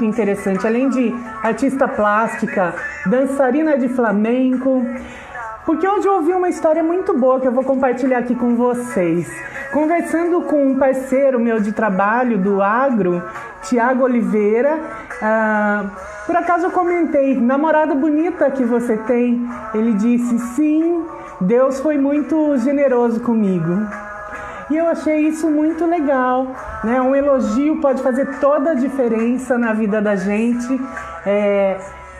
muito interessante. Além de artista plástica, dançarina de flamenco. Porque hoje eu ouvi uma história muito boa que eu vou compartilhar aqui com vocês. Conversando com um parceiro meu de trabalho do agro, Tiago Oliveira, por acaso eu comentei, namorada bonita que você tem. Ele disse, sim, Deus foi muito generoso comigo. E eu achei isso muito legal, né? Um elogio pode fazer toda a diferença na vida da gente,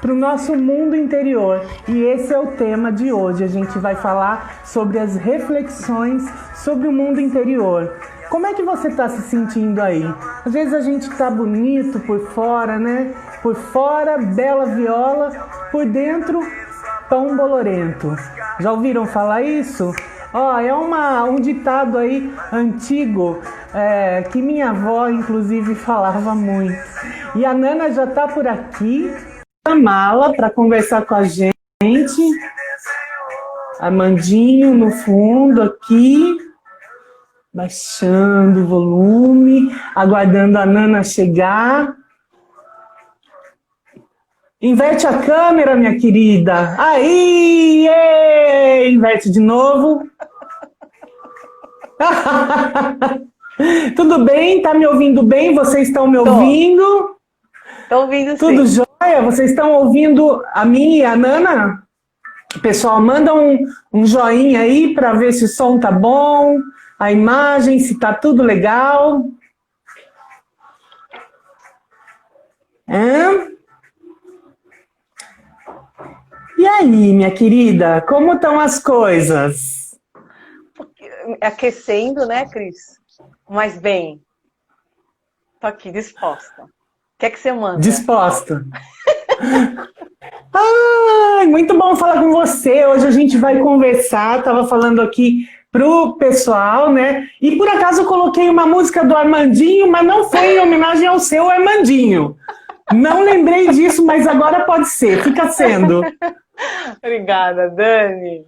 para o nosso mundo interior. E esse é o tema de hoje. A gente vai falar sobre as reflexões sobre o mundo interior. Como é que você está se sentindo aí? Às vezes a gente está bonito por fora, né? Por fora, bela viola, por dentro, pão bolorento. Já ouviram falar isso? É um ditado aí antigo, que minha avó, inclusive, falava muito. E a Nana já está por aqui, a mala, para conversar com a gente. Armandinho no fundo aqui, baixando o volume, aguardando a Nana chegar. Inverte a câmera, minha querida. Aí! Inverte de novo. Tudo bem? Tá me ouvindo bem? Vocês estão me ouvindo? Estou ouvindo, sim. Tudo jóia? Vocês estão ouvindo a mim e a Nana? Pessoal, manda um joinha aí para ver se o som tá bom, a imagem, se tá tudo legal. E aí, minha querida, como estão as coisas? Aquecendo, né, Cris? Mas bem, tô aqui, disposta. O que é que você manda? Disposta. Muito bom falar com você. Hoje a gente vai conversar. Estava falando aqui pro pessoal, né? E por acaso eu coloquei uma música do Armandinho, mas não foi em homenagem ao seu Armandinho. Não lembrei disso, mas agora pode ser. Fica sendo. Obrigada, Dani.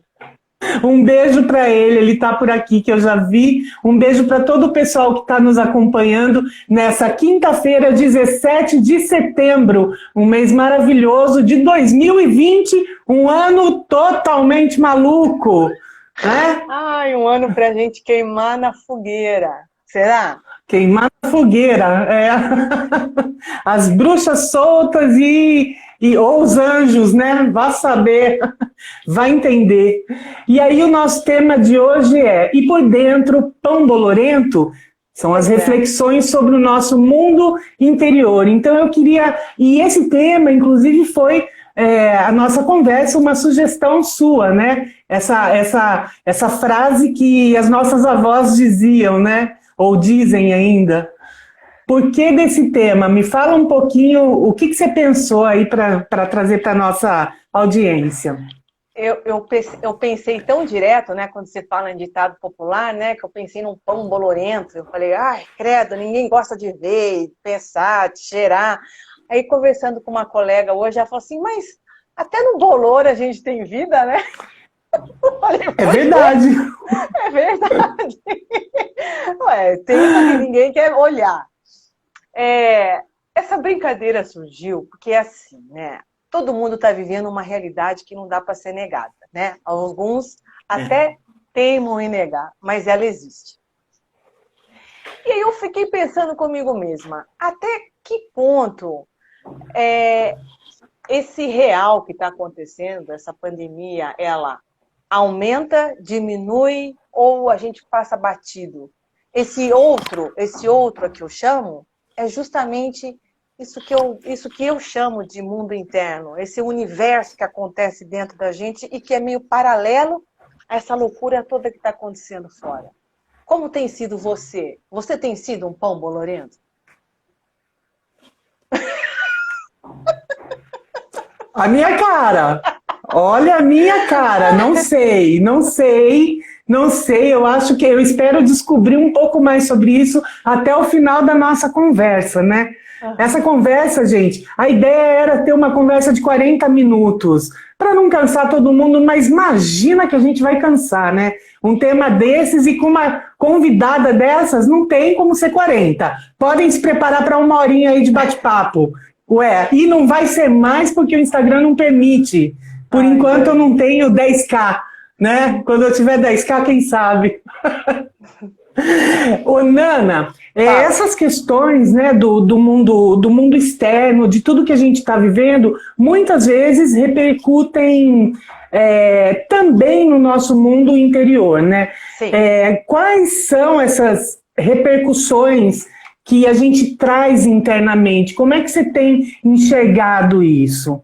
Um beijo para ele está por aqui, que eu já vi. Um beijo para todo o pessoal que está nos acompanhando nessa quinta-feira, 17 de setembro, um mês maravilhoso de 2020, um ano totalmente maluco, né? Um ano para a gente queimar na fogueira. Será? Queimar na fogueira, As bruxas soltas ou os anjos, né? Vá saber, vai entender. E aí o nosso tema de hoje e por dentro, pão bolorento? São as reflexões sobre o nosso mundo interior. Então eu queria... E esse tema, inclusive, foi a nossa conversa, uma sugestão sua, né? Essa frase que as nossas avós diziam, né? Ou dizem ainda. Por que desse tema? Me fala um pouquinho o que você pensou aí para trazer para a nossa audiência. Eu pensei tão direto, né, quando você fala em ditado popular, né, que eu pensei num pão bolorento. Eu falei, credo, ninguém gosta de ver, de pensar, de cheirar. Aí, conversando com uma colega hoje, ela falou assim, mas até no bolor a gente tem vida, né? Falei, é verdade. É verdade. Tema que ninguém quer olhar. Essa brincadeira surgiu porque assim, né? Todo mundo está vivendo uma realidade que não dá para ser negada, né? Alguns até teimam em negar, mas ela existe. E aí eu fiquei pensando comigo mesma, até que ponto esse real que está acontecendo, essa pandemia, ela aumenta, diminui ou a gente passa batido? Esse outro que eu chamo, é justamente isso que eu chamo de mundo interno, esse universo que acontece dentro da gente e que é meio paralelo a essa loucura toda que está acontecendo fora. Como tem sido você? Você tem sido um pão bolorento? A minha cara! Olha a minha cara! Não sei. Eu espero descobrir um pouco mais sobre isso até o final da nossa conversa, né? Essa conversa, gente, a ideia era ter uma conversa de 40 minutos, para não cansar todo mundo, mas imagina que a gente vai cansar, né? Um tema desses e com uma convidada dessas, não tem como ser 40. Podem se preparar para uma horinha aí de bate-papo, Ué, e não vai ser mais porque o Instagram não permite. Por enquanto eu não tenho 10K, né? Quando eu tiver 10K, quem sabe? Ô, Nana, essas questões, né, do mundo externo, de tudo que a gente está vivendo, muitas vezes repercutem também no nosso mundo interior, né? Quais são essas repercussões que a gente traz internamente? Como é que você tem enxergado isso?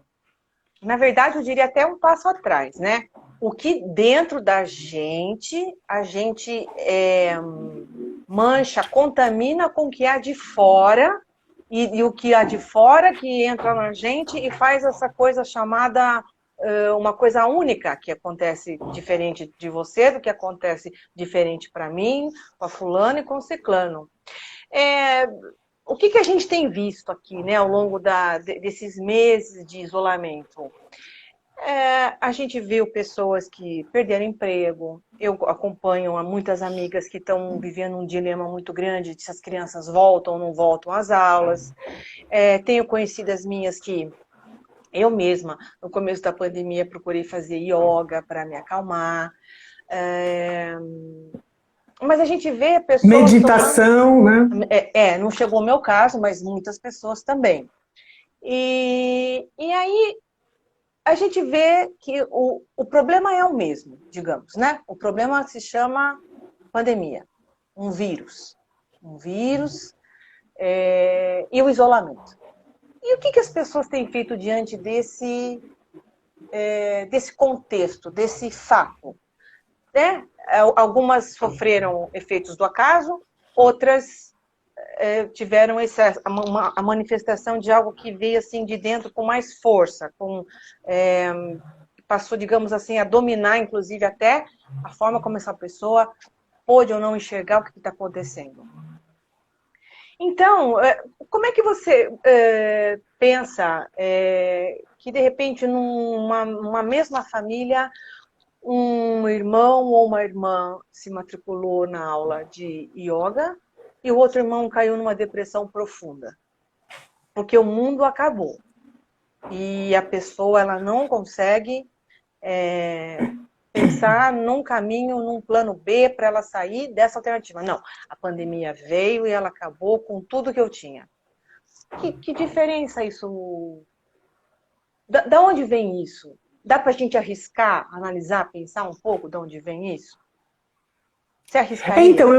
Na verdade, eu diria até um passo atrás, né? O que dentro da gente, a gente mancha, contamina com o que há de fora, e o que há de fora que entra na gente e faz essa coisa chamada uma coisa única, que acontece diferente de você, do que acontece diferente para mim, com a fulana e com o ciclano. O que a gente tem visto aqui, né, ao longo desses meses de isolamento? A gente viu pessoas que perderam emprego. Eu acompanho muitas amigas que estão vivendo um dilema muito grande de se as crianças voltam ou não voltam às aulas. Tenho conhecidas minhas que eu mesma, no começo da pandemia, procurei fazer yoga para me acalmar. Mas a gente vê pessoas... Meditação, né? Não chegou ao meu caso, mas muitas pessoas também. E aí... a gente vê que o problema é o mesmo, digamos, né? O problema se chama pandemia, um vírus. E o isolamento. E o que as pessoas têm feito diante desse contexto, desse fato? Né? Algumas sofreram efeitos do acaso, outras tiveram a manifestação de algo que veio assim de dentro com mais força, passou, digamos assim, a dominar, inclusive, até a forma como essa pessoa pôde ou não enxergar o que está acontecendo. Então, como é que você pensa que, de repente, numa mesma família, um irmão ou uma irmã se matriculou na aula de yoga e o outro irmão caiu numa depressão profunda? Porque o mundo acabou. E a pessoa ela não consegue pensar num caminho, num plano B para ela sair dessa alternativa. Não, a pandemia veio e ela acabou com tudo que eu tinha. Que diferença isso? Da onde vem isso? Dá para a gente arriscar, analisar, pensar um pouco de onde vem isso? Você arriscaria? Então,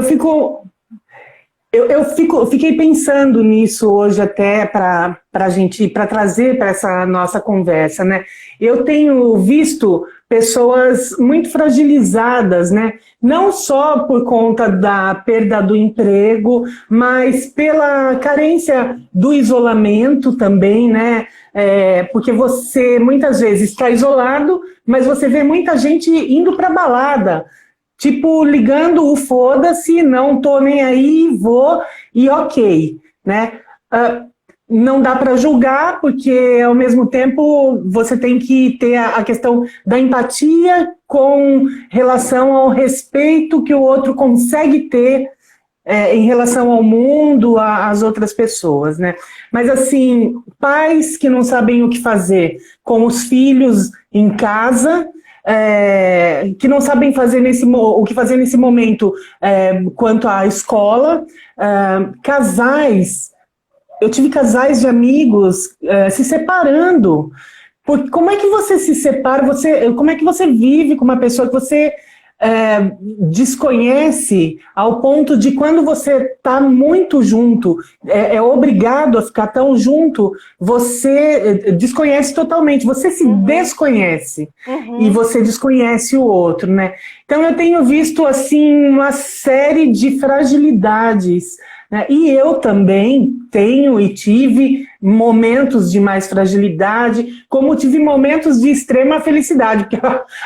eu fiquei pensando nisso hoje até para trazer para essa nossa conversa, né? Eu tenho visto pessoas muito fragilizadas, né? Não só por conta da perda do emprego, mas pela carência do isolamento também, né? Porque você muitas vezes está isolado, mas você vê muita gente indo para balada. Tipo, ligando o foda-se, não tô nem aí, vou e ok, né? Não dá para julgar, porque ao mesmo tempo você tem que ter a questão da empatia com relação ao respeito que o outro consegue ter em relação ao mundo, às outras pessoas, né? Mas assim, pais que não sabem o que fazer com os filhos em casa... que não sabem fazer o que fazer nesse momento quanto à escola, casais, eu tive casais de amigos se separando, porque como é que você se separa, como é que você vive com uma pessoa que você desconhece ao ponto de quando você está muito junto, é obrigado a ficar tão junto, você desconhece totalmente, você se desconhece e você desconhece o outro, né? Então eu tenho visto assim uma série de fragilidades, né? E eu também tenho e tive momentos de mais fragilidade, como tive momentos de extrema felicidade, porque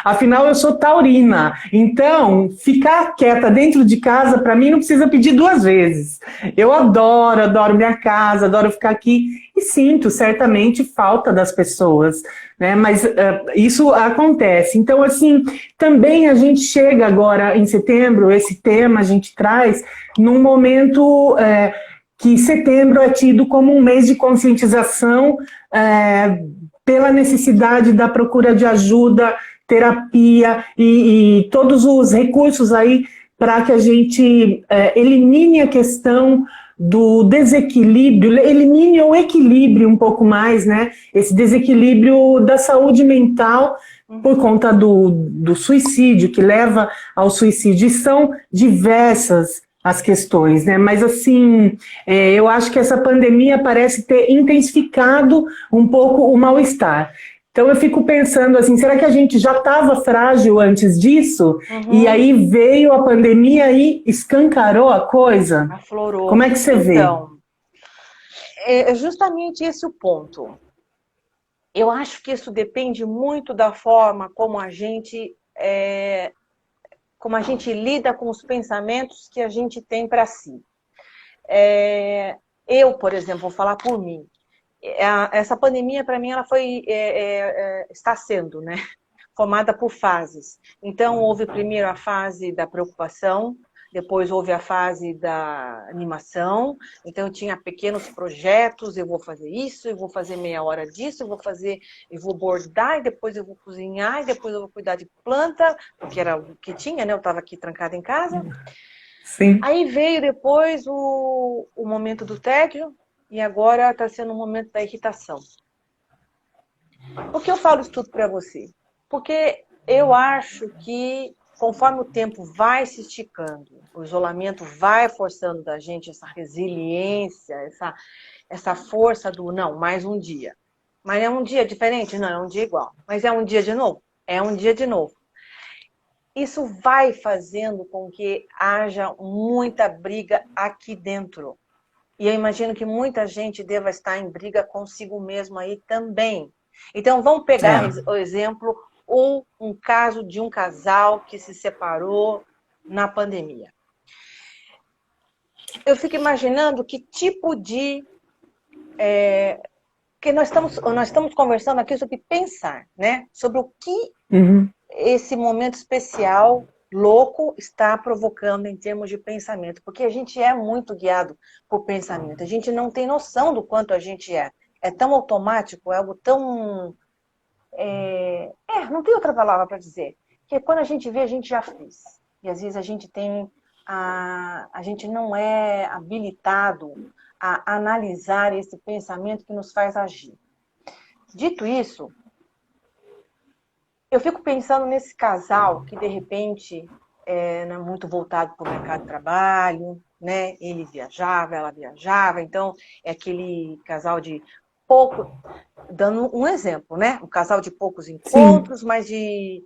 afinal eu sou taurina, então ficar quieta dentro de casa para mim não precisa pedir duas vezes. Eu adoro minha casa, adoro ficar aqui e sinto certamente falta das pessoas, né? Mas isso acontece. Então assim, também a gente chega agora em setembro, esse tema a gente traz num momento que setembro é tido como um mês de conscientização pela necessidade da procura de ajuda, terapia e todos os recursos aí para que a gente elimine a questão do desequilíbrio, elimine ou equilibre um pouco mais, né? Esse desequilíbrio da saúde mental por conta do suicídio, que leva ao suicídio. E são diversas as questões, né? Mas, assim, eu acho que essa pandemia parece ter intensificado um pouco o mal-estar. Então eu fico pensando assim, será que a gente já estava frágil antes disso? E aí veio a pandemia e escancarou a coisa? Aflorou. Como é que você vê? Então, é justamente esse o ponto. Eu acho que isso depende muito da forma como a gente lida com os pensamentos que a gente tem para si. Eu, por exemplo, vou falar por mim. Essa pandemia, para mim, ela está sendo, né, formada por fases. Então, houve primeiro a fase da preocupação, depois houve a fase da animação. Então, eu tinha pequenos projetos, eu vou fazer isso, eu vou fazer meia hora disso, eu vou bordar, e depois eu vou cozinhar, e depois eu vou cuidar de planta, porque era o que tinha, né? Eu estava aqui trancada em casa. Sim. Aí veio depois o momento do tédio, e agora está sendo o momento da irritação. Por que eu falo isso tudo para você? Porque eu acho que, conforme o tempo vai se esticando, o isolamento vai forçando da gente essa resiliência, essa força do não, mais um dia. Mas é um dia diferente? Não, é um dia igual. Mas é um dia de novo? É um dia de novo. Isso vai fazendo com que haja muita briga aqui dentro. E eu imagino que muita gente deva estar em briga consigo mesmo aí também. Então, vamos pegar o exemplo, um caso de um casal que se separou na pandemia. Eu fico imaginando que tipo de... que nós estamos conversando aqui sobre pensar, né? Sobre o que esse momento especial louco está provocando em termos de pensamento, porque a gente é muito guiado por pensamento, a gente não tem noção do quanto a gente é tão automático, é algo tão... não tem outra palavra para dizer, que quando a gente vê, a gente já fez, e às vezes a gente a gente não é habilitado a analisar esse pensamento que nos faz agir. Dito isso, eu fico pensando nesse casal que, de repente, é muito voltado para o mercado de trabalho, né? Ele viajava, ela viajava, então é aquele casal de pouco... Dando um exemplo, né? Um casal de poucos encontros, mas de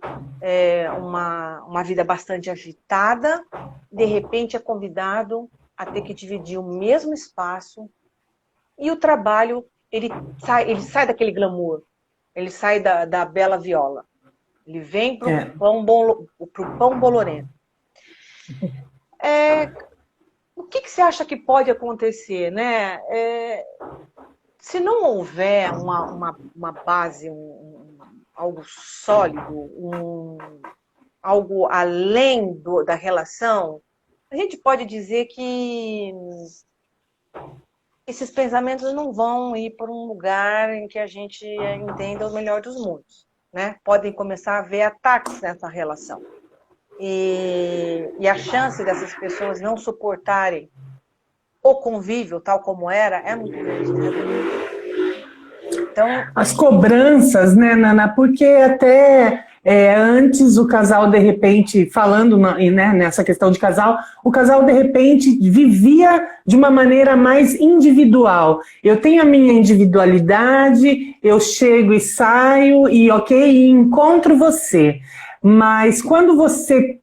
uma vida bastante agitada, de repente é convidado a ter que dividir o mesmo espaço e o trabalho, ele sai daquele glamour, ele sai da bela viola. Ele vem para o pão bolorento. O que você acha que pode acontecer, né? Se não houver uma base, algo sólido, algo além da relação, a gente pode dizer que esses pensamentos não vão ir para um lugar em que a gente entenda o melhor dos mundos. Né? Podem começar a haver ataques nessa relação. E a chance dessas pessoas não suportarem o convívio tal como era é muito grande. Né? Então, as cobranças, né, Nana? Porque até antes o casal, de repente, falando nessa questão de casal, o casal, de repente, vivia de uma maneira mais individual. Eu tenho a minha individualidade, eu chego e saio e encontro você. Mas quando você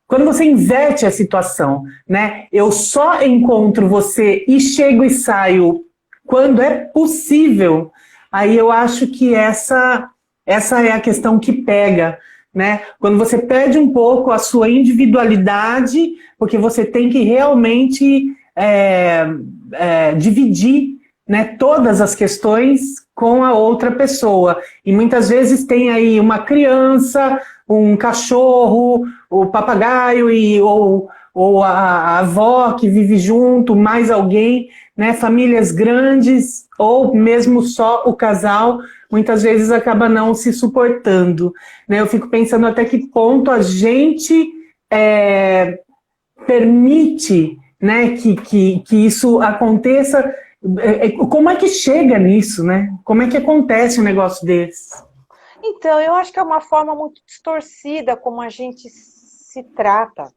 quando você inverte a situação, né? Eu só encontro você e chego e saio quando é possível, aí eu acho que essa é a questão que pega, né? Quando você perde um pouco a sua individualidade, porque você tem que realmente dividir, né, todas as questões com a outra pessoa. E muitas vezes tem aí uma criança, um cachorro, o papagaio ou ou a avó que vive junto, mais alguém, né? Famílias grandes, ou mesmo só o casal, muitas vezes acaba não se suportando, né? Eu fico pensando até que ponto a gente permite, né, que isso aconteça. Como é que chega nisso, né? Como é que acontece um negócio desse? Então, eu acho que é uma forma muito distorcida como a gente se trata.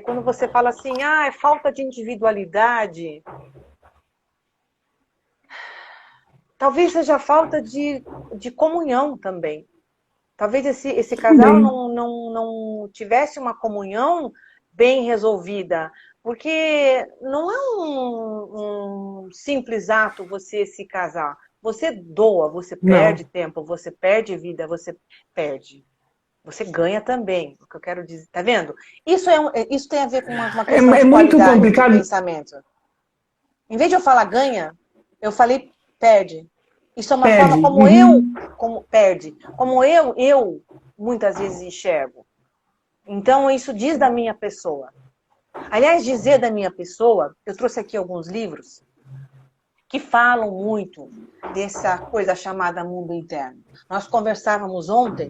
Quando você fala assim, é falta de individualidade, talvez seja falta de comunhão também. Talvez esse casal Também. não tivesse uma comunhão bem resolvida, porque não é um simples ato você se casar. Você doa, você Não. perde tempo, você perde vida, você perde. Você ganha também, o que eu quero dizer. Tá vendo? Isso tem a ver com uma É, questão é de muito qualidade de complicado. pensamento. Em vez de eu falar ganha, eu falei perde. Isso é uma forma Perde. como Uhum. perde, como eu muitas vezes enxergo. Então, isso diz da minha pessoa. Aliás, dizer da minha pessoa, eu trouxe aqui alguns livros que falam muito dessa coisa chamada mundo interno. Nós conversávamos ontem,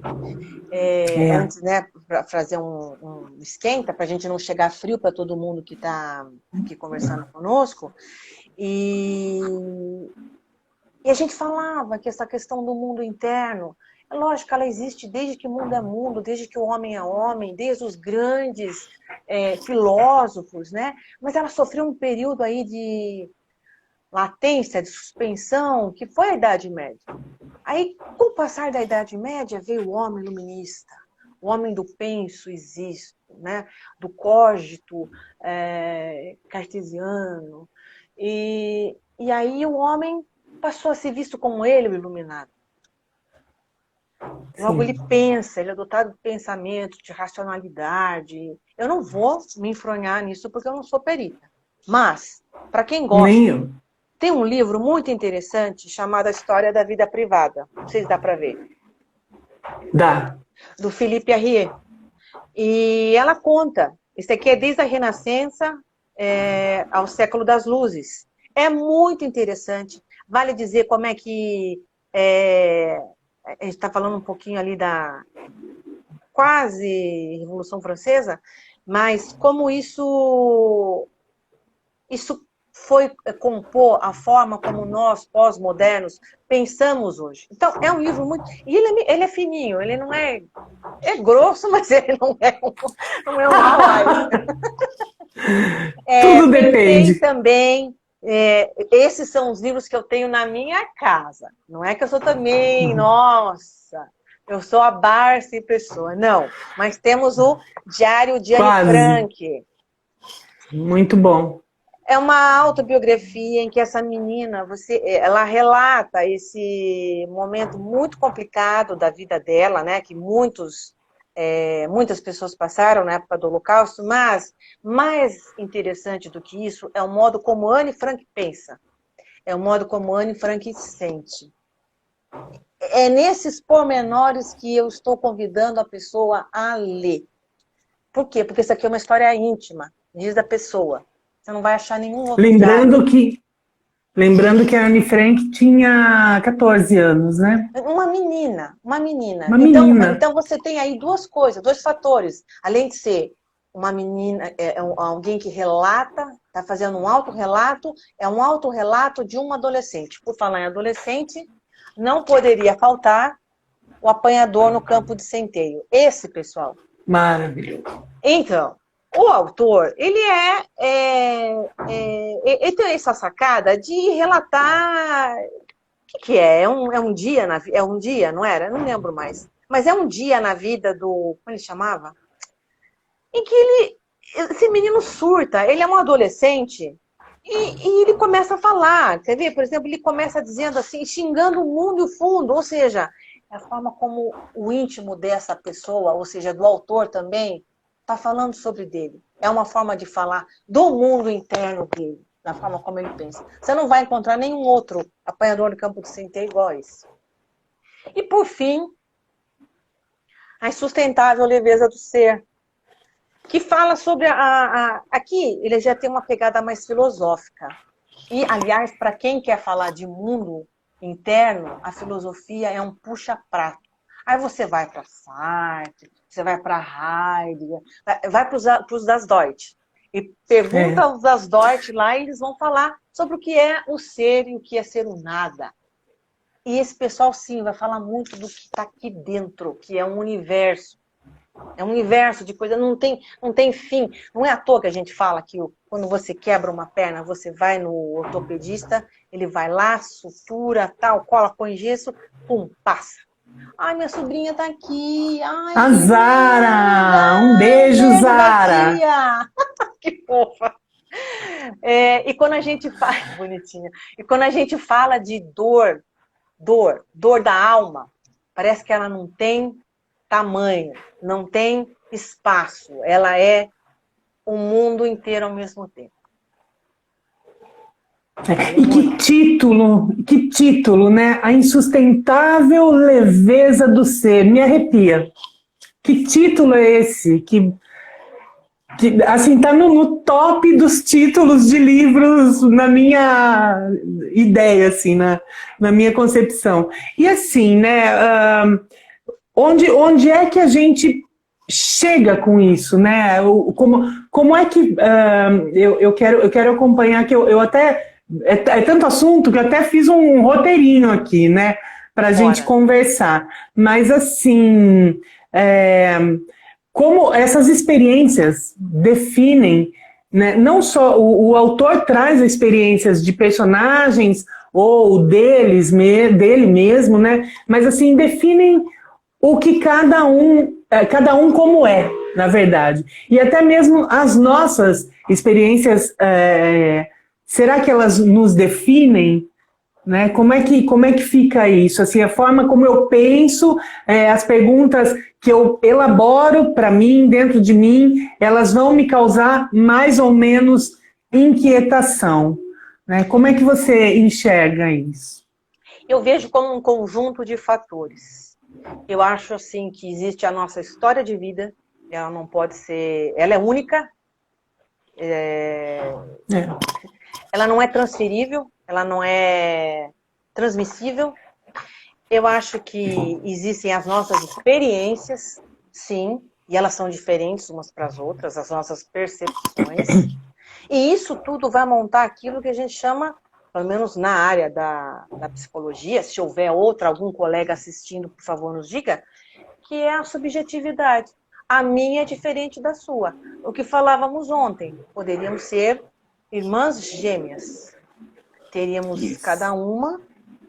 É. antes, né, para fazer um esquenta, para a gente não chegar frio para todo mundo que está aqui conversando conosco, e a gente falava que essa questão do mundo interno, é lógico que ela existe desde que o mundo é mundo, desde que o homem é homem, desde os grandes filósofos, né? Mas ela sofreu um período aí de latência, de suspensão, que foi a Idade Média. Aí, com o passar da Idade Média, veio o homem iluminista, o homem do penso, existo, né? Do cogito cartesiano. E aí o homem passou a ser visto como ele, o iluminado. Logo ele Sim. pensa, ele é dotado de pensamento, de racionalidade. Eu não vou me enfronhar nisso porque eu não sou perita. Mas, para quem Nem gosta, eu. tem um livro muito interessante chamado A História da Vida Privada. Não sei se dá para ver. Dá. Do Philippe Arrier. E ela conta, isso aqui é desde a Renascença ao século das Luzes. É muito interessante. Vale dizer como é que a gente está falando um pouquinho ali da quase Revolução Francesa, mas como isso foi compor a forma como nós, pós-modernos, pensamos hoje. Então, é um livro muito... E ele é fininho, ele não é... É grosso, mas ele não é um Hawaii. Tudo Tem depende. também... esses são os livros que eu tenho na minha casa. Não é que eu sou também, nossa, eu sou a Barcy pessoa. Não, mas temos o Diário de Anne Quase. Frank. Muito bom. É uma autobiografia em que essa menina, ela relata esse momento muito complicado da vida dela, né? Que muitas pessoas passaram na época do Holocausto, mas mais interessante do que isso é o modo como Anne Frank pensa, é o modo como Anne Frank sente. É nesses pormenores que eu estou convidando a pessoa a ler. Por quê? Porque isso aqui é uma história íntima, diz da pessoa. Você não vai achar nenhum outro diário. Lembrando que, lembrando que a Anne Frank tinha 14 anos, né? Uma menina, uma menina. Uma menina. Então você tem aí duas coisas, dois fatores. Além de ser uma menina, alguém que relata, está fazendo um autorrelato, é um autorrelato de uma adolescente. Por falar em adolescente, não poderia faltar o apanhador no campo de centeio. Esse, pessoal. Maravilhoso. Então, o autor, ele ele tem essa sacada de relatar. O que é? É um dia é um dia, não era? Eu não lembro mais. Mas é um dia na vida do. Como ele chamava? Em que esse menino surta. Ele é um adolescente e ele começa a falar. Quer ver? Por exemplo, ele começa dizendo assim, xingando o mundo e o fundo. Ou seja, é a forma como o íntimo dessa pessoa, ou seja, do autor também, está falando sobre dele. É uma forma de falar do mundo interno dele, da forma como ele pensa. Você não vai encontrar nenhum outro apanhador no campo de centeio igual a esse. E, por fim, a insustentável leveza do ser. que fala sobre aqui ele já tem uma pegada mais filosófica. E, aliás, para quem quer falar de mundo interno, a filosofia é um puxa-prato. Aí você vai para Sartre, você vai para Heidegger, vai para os das Deutsch. E pergunta aos das Deutsch lá e eles vão falar sobre o que é o ser e o que é ser o nada. E esse pessoal, sim, vai falar muito do que está aqui dentro, que é um universo. É um universo de coisas, não tem fim. Não é à toa que a gente fala que quando você quebra uma perna, você vai no ortopedista, ele vai lá, sutura, tal, cola, põe gesso, pum, passa. Ai, minha sobrinha tá aqui. Ai, a Zara! Um beijo, Zara! Que fofa! E quando a gente fala... Bonitinha. E quando a gente fala de dor da alma, parece que ela não tem tamanho, não tem espaço. Ela é o mundo inteiro ao mesmo tempo. E que título, né? A insustentável leveza do ser. Me arrepia. Que título é esse? Que assim, tá no top dos títulos de livros na minha ideia, assim, na minha concepção. E assim, né? Onde é que a gente chega com isso, né? Como é que eu quero acompanhar, que eu até é tanto assunto que eu até fiz um roteirinho aqui, né, para a gente conversar. Mas assim, como essas experiências definem, né? Não só o autor traz experiências de personagens ou dele mesmo, né? Mas assim definem o que cada um como é, na verdade. E até mesmo as nossas experiências, será que elas nos definem? Né? Como é que fica isso? Assim, a forma como eu penso, as perguntas que eu elaboro para mim, dentro de mim, elas vão me causar mais ou menos inquietação. Né? Como é que você enxerga isso? Eu vejo como um conjunto de fatores. Eu acho assim que existe a nossa história de vida, ela não pode ser, ela é única, ela não é transferível, ela não é transmissível. Eu acho que existem as nossas experiências, sim, e elas são diferentes umas para as outras, as nossas percepções. E isso tudo vai montar aquilo que a gente chama, pelo menos na área da psicologia, se houver algum colega assistindo, por favor, nos diga, que é a subjetividade. A minha é diferente da sua. O que falávamos ontem, poderíamos ser irmãs gêmeas. Teríamos cada uma...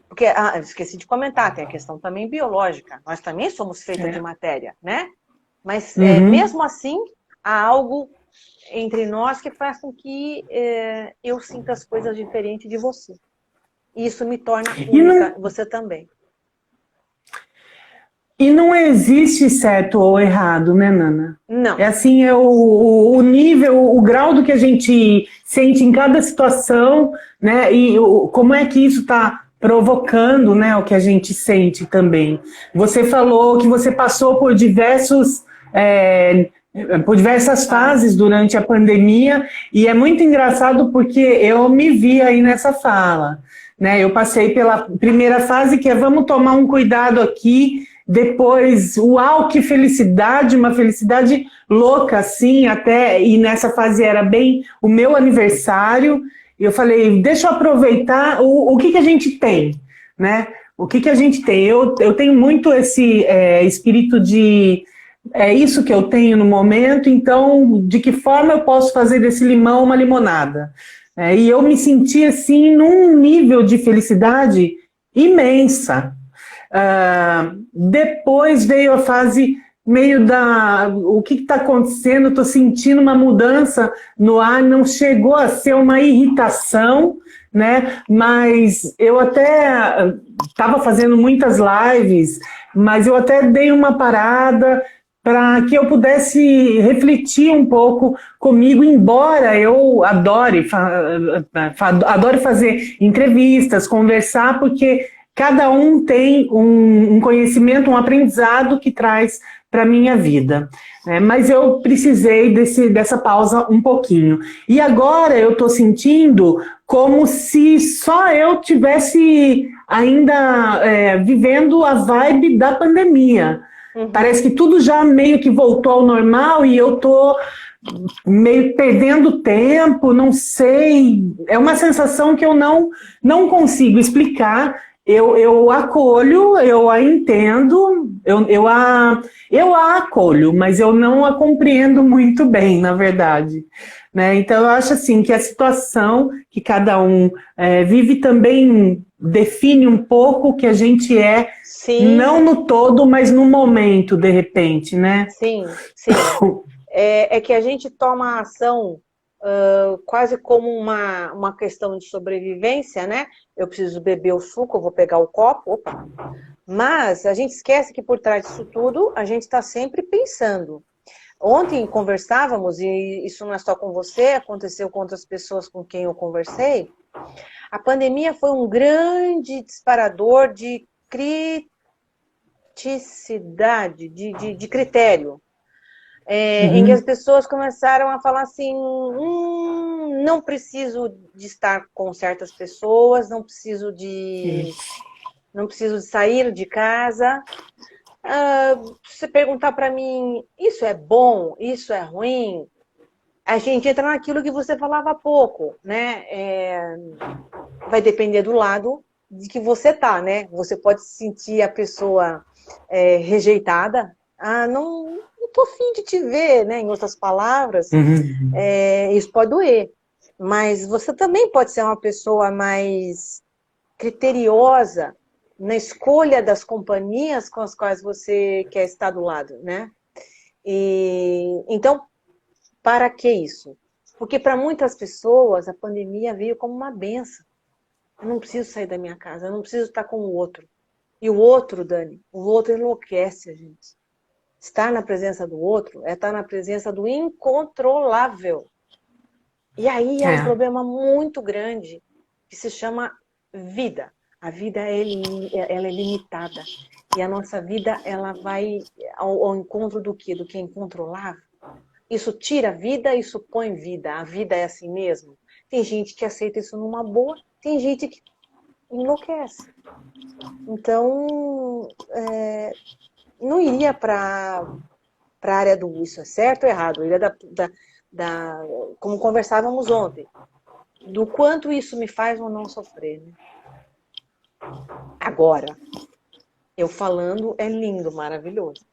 Porque, esqueci de comentar, tem a questão também biológica. Nós também somos feitas de matéria, né? Mas, mesmo assim, há algo entre nós que faz com que eu sinta as coisas diferentes de você. E isso me torna única, você também. E não existe certo ou errado, né, Nana? Não. É assim, o nível, o grau do que a gente sente em cada situação, né? E como é que isso está provocando, né, o que a gente sente também. Você falou que você passou por diversas fases durante a pandemia, e é muito engraçado porque eu me vi aí nessa fala, né? Eu passei pela primeira fase, que é vamos tomar um cuidado aqui, depois, uau, que felicidade, uma felicidade louca, assim, até, e nessa fase era bem o meu aniversário, e eu falei, deixa eu aproveitar o que a gente tem, né? O que a gente tem? Eu tenho muito esse espírito de... É isso que eu tenho no momento, então, de que forma eu posso fazer desse limão uma limonada? E eu me senti, assim, num nível de felicidade imensa. Depois veio a fase meio o que está acontecendo, estou sentindo uma mudança no ar, não chegou a ser uma irritação, né? Mas eu até estava fazendo muitas lives, mas eu até dei uma parada para que eu pudesse refletir um pouco comigo, embora eu adore fazer entrevistas, conversar, porque cada um tem um conhecimento, um aprendizado que traz para minha vida, né? Mas eu precisei dessa pausa um pouquinho. E agora eu estou sentindo como se só eu tivesse ainda vivendo a vibe da pandemia. Parece que tudo já meio que voltou ao normal e eu tô meio perdendo tempo, não sei. É uma sensação que eu não consigo explicar. Eu acolho, eu a entendo, eu a acolho, mas eu não a compreendo muito bem, na verdade. Né? Então, eu acho assim que a situação que cada um vive também define um pouco o que a gente é, sim, não no todo, mas no momento, de repente, né? Sim, sim. É que a gente toma a ação quase como uma questão de sobrevivência, né? Eu preciso beber o suco, eu vou pegar o copo, opa. Mas a gente esquece que por trás disso tudo, a gente está sempre pensando. Ontem conversávamos, e isso não é só com você, aconteceu com outras pessoas com quem eu conversei, a pandemia foi um grande disparador de criticidade, de critério. Em que as pessoas começaram a falar assim, não preciso de estar com certas pessoas, não preciso de sair de casa. Se você perguntar para mim, isso é bom, isso é ruim, a gente entra naquilo que você falava há pouco, né? Vai depender do lado de que você tá, né? Você pode sentir a pessoa rejeitada, não tô afim de te ver, né? Em outras palavras, isso pode doer. Mas você também pode ser uma pessoa mais criteriosa na escolha das companhias com as quais você quer estar do lado, né? Então, para que isso? Porque para muitas pessoas a pandemia veio como uma benção. Eu não preciso sair da minha casa, eu não preciso estar com o outro. E o outro, Dani, o outro enlouquece a gente. Estar na presença do outro é estar na presença do incontrolável. E aí é um problema muito grande que se chama vida. A vida ela é limitada. E a nossa vida ela vai ao encontro do quê? Do que é incontrolável. Isso tira a vida, isso põe vida. A vida é assim mesmo. Tem gente que aceita isso numa boa, tem gente que enlouquece. Então, não iria para a área do isso é certo ou errado, iria como conversávamos ontem, do quanto isso me faz ou não sofrer. Né? Agora, eu falando é lindo, maravilhoso.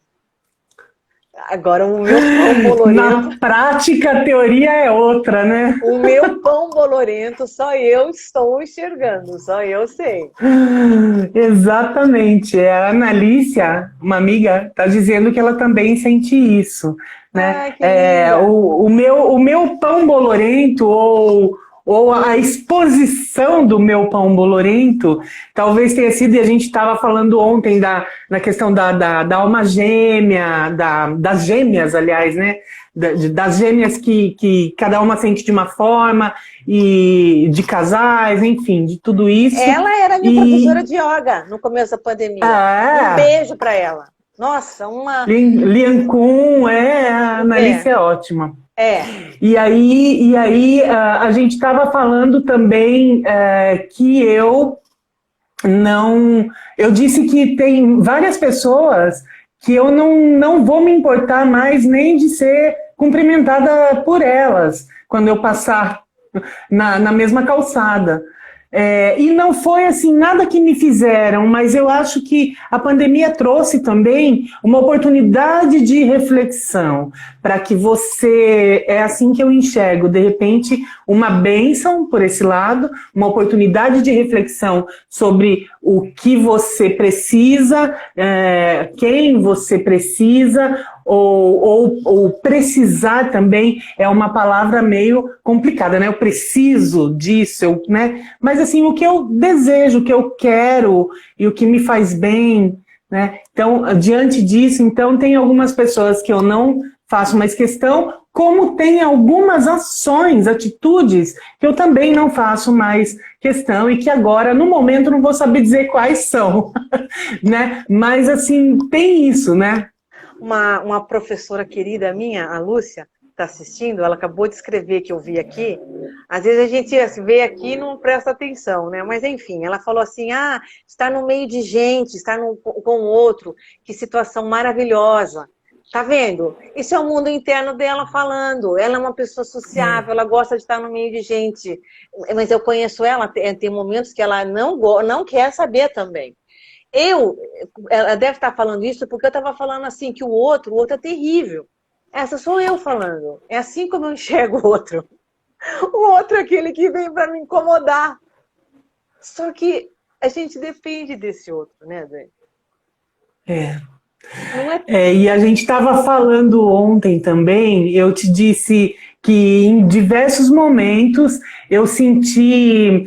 Agora o meu pão bolorento... Na prática, a teoria é outra, né? O meu pão bolorento, só eu estou enxergando, só eu sei. Exatamente. A Analícia, uma amiga, está dizendo que ela também sente isso. Né? O meu pão bolorento, ou a exposição do meu pão bolorento, talvez tenha sido, e a gente estava falando ontem na questão da alma gêmea, das gêmeas, aliás, né? Das gêmeas que cada uma sente de uma forma, e de casais, enfim, de tudo isso. Ela era minha professora de yoga no começo da pandemia. Um beijo para ela. Nossa, uma... Lian Kun, a Analícia é ótima. E aí a gente estava falando também que eu disse que tem várias pessoas que eu não vou me importar mais nem de ser cumprimentada por elas quando eu passar na mesma calçada. E não foi assim nada que me fizeram, mas eu acho que a pandemia trouxe também uma oportunidade de reflexão para que você, é assim que eu enxergo, de repente uma bênção por esse lado, uma oportunidade de reflexão sobre o que você precisa, quem você precisa, ou precisar também é uma palavra meio complicada, né? Eu preciso disso, né? Mas assim, o que eu desejo, o que eu quero e o que me faz bem, né? Então, diante disso, então tem algumas pessoas que eu não faço mais questão, como tem algumas ações, atitudes que eu também não faço mais questão e que agora, no momento, não vou saber dizer quais são, né? Mas assim, tem isso, né? uma professora querida minha, a Lúcia, está assistindo, ela acabou de escrever que eu vi aqui. Às vezes a gente vê aqui e não presta atenção, né? Mas enfim, ela falou assim: estar no meio de gente, estar com o outro, que situação maravilhosa. Tá vendo? Isso é o mundo interno dela falando. Ela é uma pessoa sociável, ela gosta de estar no meio de gente. Mas eu conheço ela, tem momentos que ela não quer saber também. Ela deve estar falando isso porque eu estava falando assim, que o outro é terrível. Essa sou eu falando. É assim como eu enxergo o outro. O outro é aquele que vem para me incomodar. Só que a gente depende desse outro, né, Dani? Não é... E a gente estava falando ontem também, eu te disse que em diversos momentos eu senti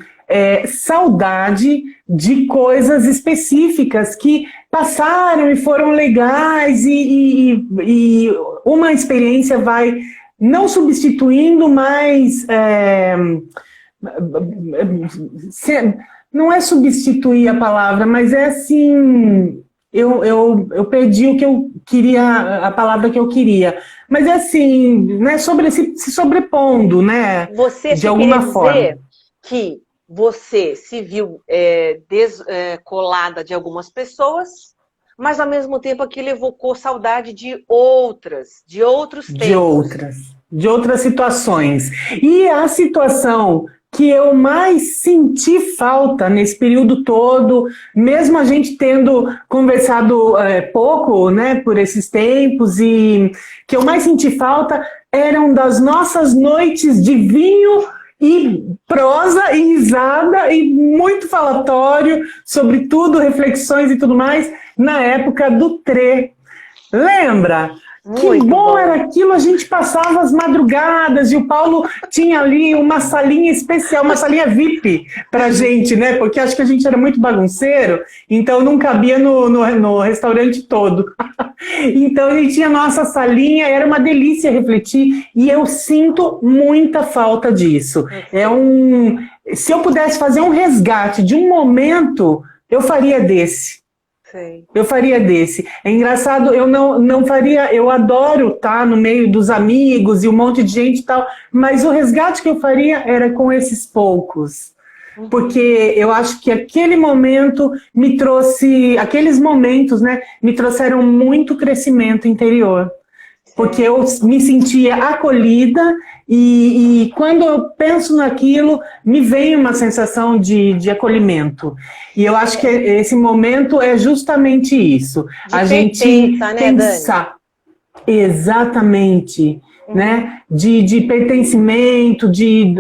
saudade de coisas específicas que passaram e foram legais e uma experiência vai não substituindo, mas não é substituir a palavra, mas é assim, eu perdi o que eu queria, a palavra que eu queria. Mas é assim, né, se sobrepondo, né? Você de alguma forma. Dizer que você se viu descolada de algumas pessoas, mas ao mesmo tempo aquilo evocou saudade de outros tempos. De outras situações. E a situação que eu mais senti falta nesse período todo, mesmo a gente tendo conversado pouco, né, por esses tempos, e que eu mais senti falta eram das nossas noites de vinho e prosa e risada e muito falatório sobre tudo, reflexões e tudo mais, na época do Trê. Lembra? Que bom era aquilo, a gente passava as madrugadas e o Paulo tinha ali uma salinha especial, uma salinha VIP pra gente, né? Porque acho que a gente era muito bagunceiro, então não cabia no restaurante todo. Então a gente tinha a nossa salinha, era uma delícia refletir e eu sinto muita falta disso. Se eu pudesse fazer um resgate de um momento, eu faria desse. Sim. Eu faria desse. É engraçado, eu não faria, eu adoro estar no meio dos amigos e um monte de gente e tal, mas o resgate que eu faria era com esses poucos. Porque eu acho que aquele momento aqueles momentos, né, me trouxeram muito crescimento interior. Porque eu me sentia acolhida e quando eu penso naquilo, me vem uma sensação de acolhimento. E eu acho que esse momento é justamente isso. A gente pensar, né, exatamente, né? De pertencimento, de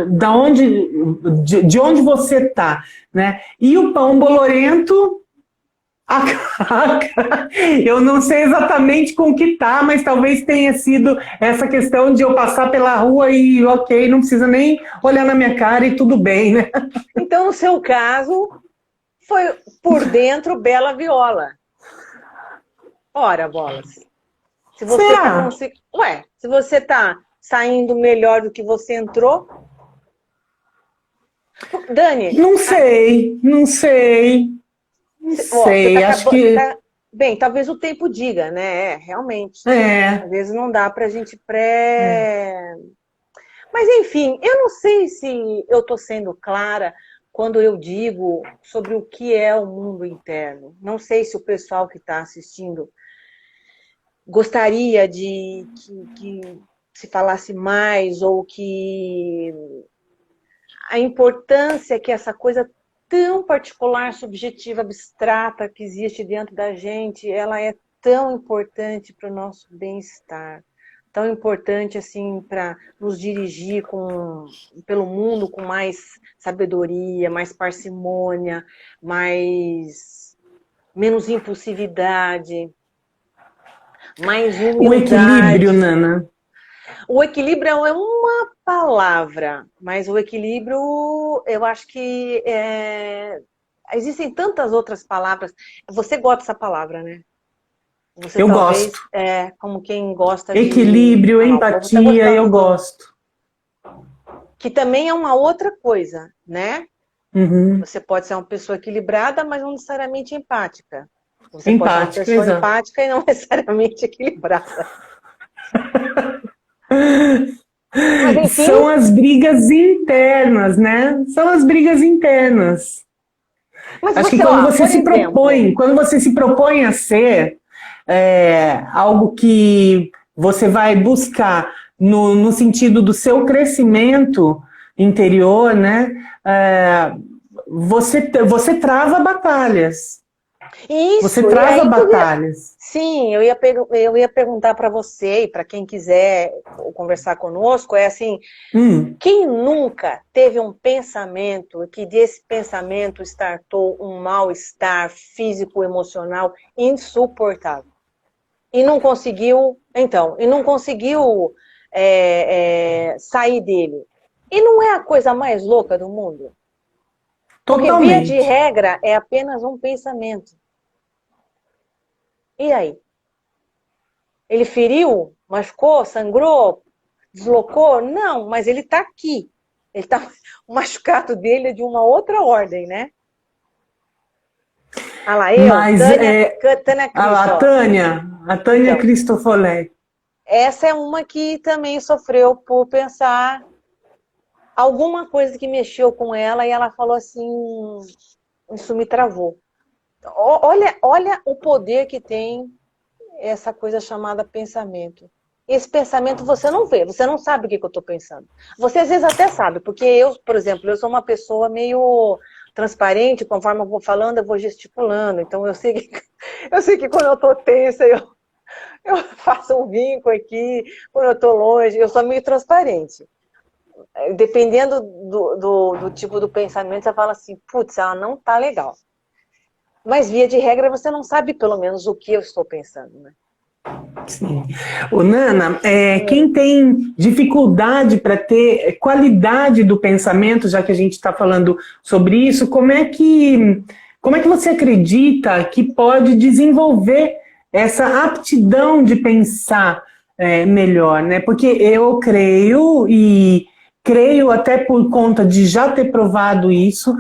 onde você está, né? E o pão bolorento... Eu não sei exatamente com que tá, mas talvez tenha sido essa questão de eu passar pela rua e ok, não precisa nem olhar na minha cara e tudo bem, né? Então, no seu caso, foi por dentro Bela Viola. Ora, bolas. Se você tá saindo melhor do que você entrou... Dani... Não sei. Acho que... Bem, talvez o tempo diga, né? Realmente. Às vezes não dá pra gente Mas, enfim, eu não sei se eu tô sendo clara quando eu digo sobre o que é o mundo interno. Não sei se o pessoal que está assistindo gostaria de que se falasse mais ou que a importância que essa coisa tão particular, subjetiva, abstrata que existe dentro da gente, ela é tão importante para o nosso bem-estar, tão importante assim para nos dirigir pelo mundo com mais sabedoria, mais parcimônia, menos impulsividade, mais humildade. O equilíbrio, Nana. O equilíbrio é uma palavra, mas o equilíbrio, eu acho que existem tantas outras palavras. Você gosta dessa palavra, né? Você eu talvez, gosto. Como quem gosta equilíbrio, empatia, eu gosto. Que também é uma outra coisa, né? Uhum. Você pode ser uma pessoa equilibrada, mas não necessariamente empática. Você pode ser uma pessoa empática e não necessariamente equilibrada. Mas, enfim, são as brigas internas, né? São as brigas internas. mas Acho você, que quando ó, você por se exemplo, propõe, quando você se propõe a ser algo que você vai buscar no sentido do seu crescimento interior, né? Você trava batalhas. Você isso, e trava aí que batalhas. sim, eu ia perguntar para você e para quem quiser conversar conosco, é assim, quem nunca teve um pensamento que desse pensamento startou um mal-estar físico, emocional insuportável? E não conseguiu, sair dele. E não é a coisa mais louca do mundo? Porque via de Totalmente. regra é apenas um pensamento. E aí? Ele feriu, machucou, sangrou, deslocou? Não, mas ele está aqui. Ele tá, o machucado dele é de uma outra ordem, né? Ah lá, Mas Tânia Cristo, a ó. Tânia Então, Cristofoletti. essa é uma que também sofreu por pensar alguma coisa que mexeu com ela e ela falou assim, isso me travou. Olha o poder que tem essa coisa chamada pensamento. Esse pensamento você não vê, você não sabe o que eu estou pensando. Você às vezes até sabe, porque eu, por exemplo, eu sou uma pessoa meio transparente, conforme eu vou falando, eu vou gesticulando. Então eu sei que quando eu estou tensa, eu faço um vinco aqui, quando eu estou longe, eu sou meio transparente. Dependendo do tipo do pensamento, você fala assim, putz, ela não tá legal. Mas, via de regra, você não sabe, pelo menos, o que eu estou pensando, né? Sim. O Nana, quem tem dificuldade para ter qualidade do pensamento, já que a gente está falando sobre isso, como é que você acredita que pode desenvolver essa aptidão de pensar melhor, né? Porque eu creio até por conta de já ter provado isso,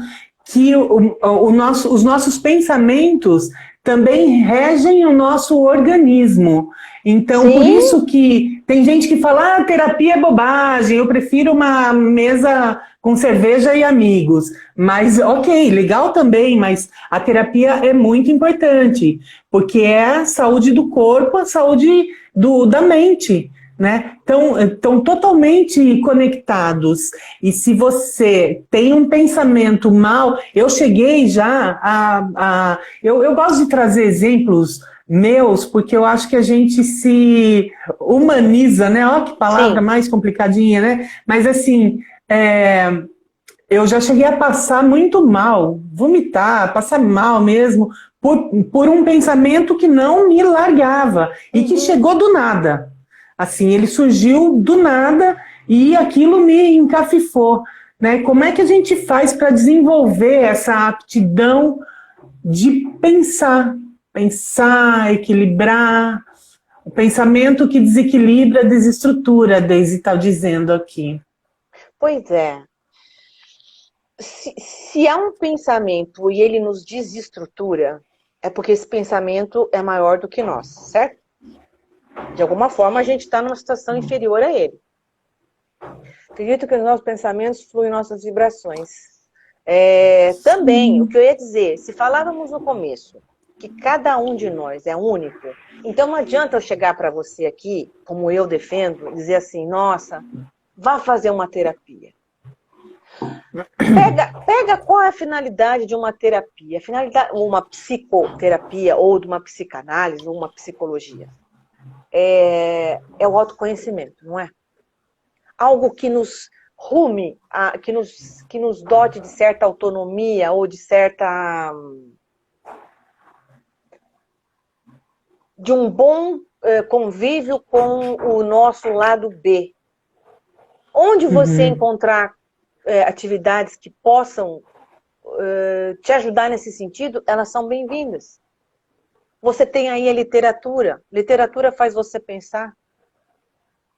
que os nossos pensamentos também regem o nosso organismo. Então, por Sim, isso que tem gente que fala, terapia é bobagem, eu prefiro uma mesa com cerveja e amigos. Mas, ok, legal também, mas a terapia é muito importante, porque é a saúde do corpo, a saúde da mente, né? Então, estão totalmente conectados. E se você tem um pensamento mal, eu cheguei já eu gosto de trazer exemplos meus, porque eu acho que a gente se humaniza, né? Olha que palavra sim. mais complicadinha, né? Mas assim, eu já cheguei a passar muito mal, vomitar, passar mal mesmo, por um pensamento que não me largava e que Uhum. chegou do nada. Assim, ele surgiu do nada e aquilo me encafifou, né? Como é que a gente faz para desenvolver essa aptidão de pensar, equilibrar, o pensamento que desequilibra, desestrutura, a Daisy está dizendo aqui. Pois é. Se há um pensamento e ele nos desestrutura, é porque esse pensamento é maior do que nós, certo? De alguma forma, a gente está numa situação inferior a ele. Acredito que os nossos pensamentos fluem nossas vibrações. Também, o que eu ia dizer, se falávamos no começo que cada um de nós é único, então não adianta eu chegar para você aqui, como eu defendo, dizer assim, nossa, vá fazer uma terapia. Pega qual é a finalidade de uma terapia, uma psicoterapia, ou de uma psicanálise, ou uma psicologia. É o autoconhecimento, não é? Algo que nos rume, que nos dote de certa autonomia ou de um bom convívio com o nosso lado B. Onde você encontrar atividades que possam te ajudar nesse sentido, elas são bem-vindas. Você tem aí a literatura. Literatura faz você pensar.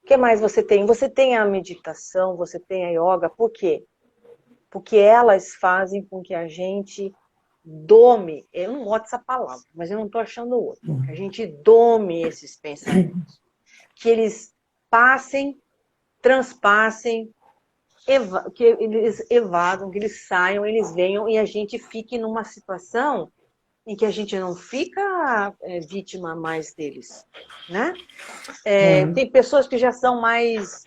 O que mais você tem? Você tem a meditação, você tem a yoga. Por quê? Porque elas fazem com que a gente dome, eu não gosto dessa palavra, mas eu não estou achando outra, que a gente dome esses pensamentos, que eles passem, transpassem, que eles evadam, que eles saiam, eles venham e a gente fique numa situação em que a gente não fica vítima mais deles, né? Tem pessoas que já são mais,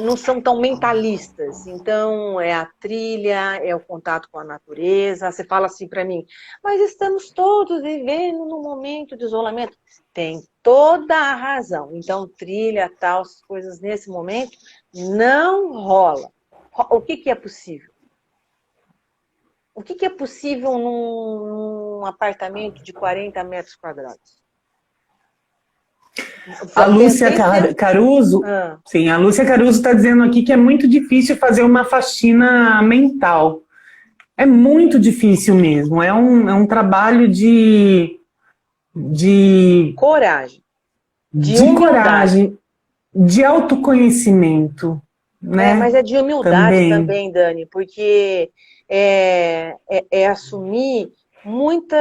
não são tão mentalistas, então é a trilha, é o contato com a natureza. Você fala assim para mim, mas estamos todos vivendo num momento de isolamento. Tem toda a razão. Então trilha, tal, coisas nesse momento não rola. O que é possível? O que é possível num apartamento de 40 metros quadrados? A Lúcia Caruso, sim, a Lúcia Caruso está dizendo aqui que é muito difícil fazer uma faxina mental. É muito difícil mesmo. É um trabalho de coragem, de coragem, de autoconhecimento, né? Mas é de humildade também, Dani, porque é assumir muita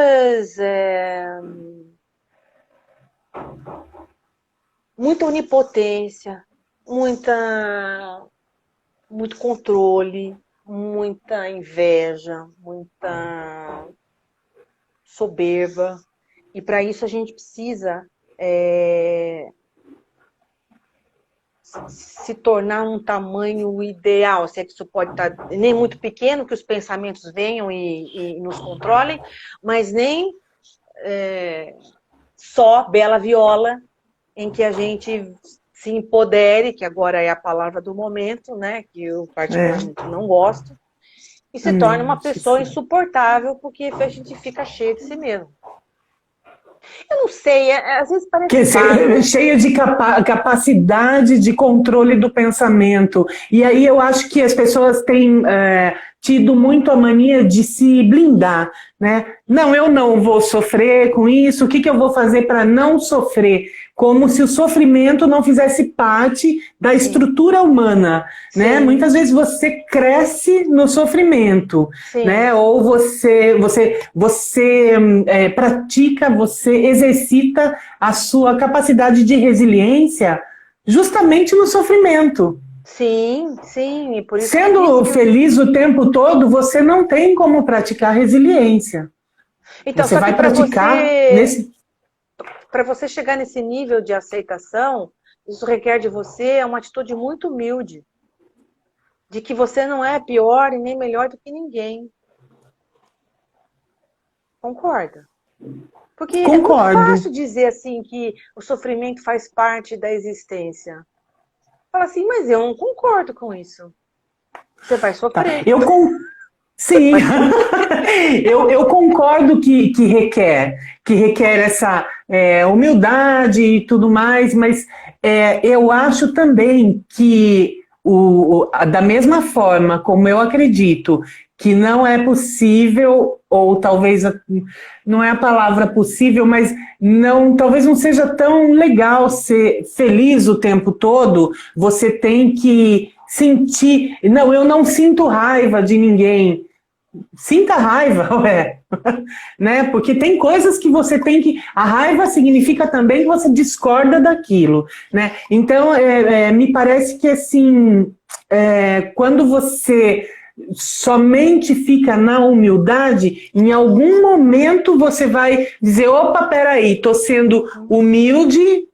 onipotência, muito controle, muita inveja, muita soberba. E para isso a gente precisa se tornar um tamanho ideal, se é que isso pode estar nem muito pequeno, que os pensamentos venham e nos controlem, mas nem só bela viola, em que a gente se empodere, que agora é a palavra do momento, né, que eu particularmente não gosto, e se torne uma pessoa insuportável, porque a gente fica cheio de si mesmo. Eu não sei, às vezes parece cheia de capacidade de controle do pensamento. E aí eu acho que as pessoas têm tido muito a mania de se blindar, né? Não, eu não vou sofrer com isso, o que eu vou fazer para não sofrer? Como se o sofrimento não fizesse parte da estrutura humana, né? Muitas vezes você cresce no sofrimento, né? Ou você pratica, você exercita a sua capacidade de resiliência justamente no sofrimento. Sim. E por isso sendo feliz o tempo todo, você não tem como praticar resiliência. Então, você vai praticar nesse... Para você chegar nesse nível de aceitação, isso requer de você uma atitude muito humilde. De que você não é pior e nem melhor do que ninguém. Concorda? Porque é muito fácil dizer assim que o sofrimento faz parte da existência. Fala assim, mas eu não concordo com isso. Você vai sofrer. Sim, eu concordo que requer essa humildade e tudo mais, mas eu acho também que, da mesma forma como eu acredito que não é possível, ou talvez não é a palavra possível, mas talvez não seja tão legal ser feliz o tempo todo, você tem que sentir... Não, eu não sinto raiva de ninguém. Sinta raiva, né? Porque tem coisas que você tem que... A raiva significa também que você discorda daquilo, né? Então, me parece que, assim, quando você somente fica na humildade, em algum momento você vai dizer, opa, peraí, tô sendo humilde.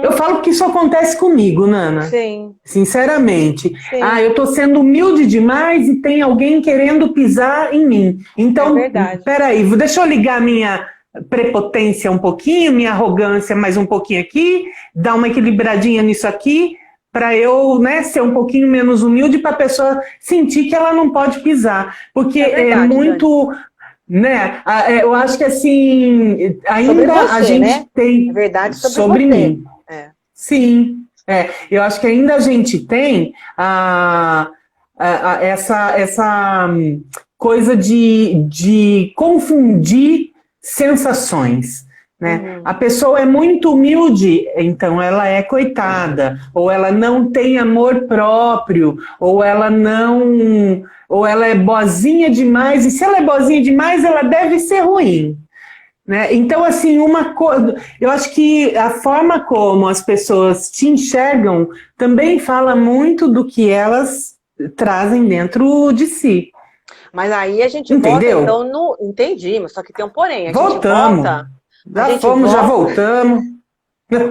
Eu falo que isso acontece comigo, Nana. Sim. Sinceramente. Sim. Eu tô sendo humilde demais e tem alguém querendo pisar em mim. Então, peraí, deixa eu ligar minha prepotência um pouquinho, minha arrogância mais um pouquinho aqui, dar uma equilibradinha nisso aqui, para eu, né, ser um pouquinho menos humilde, para a pessoa sentir que ela não pode pisar. Porque é muito... Né? Eu acho que assim, ainda você, a gente, né? Tem... É verdade sobre mim. Sim. Eu acho que ainda a gente tem essa coisa de confundir sensações. né? A pessoa é muito humilde, então ela é coitada, ou ela não tem amor próprio, ou ela não, ou ela é boazinha demais, e se ela é boazinha demais, ela deve ser ruim. Né? Então, assim, eu acho que a forma como as pessoas te enxergam também fala muito do que elas trazem dentro de si. Mas aí a gente Entendeu? volta, então, no... Entendi, mas só que tem um porém. Voltamos. Já voltamos.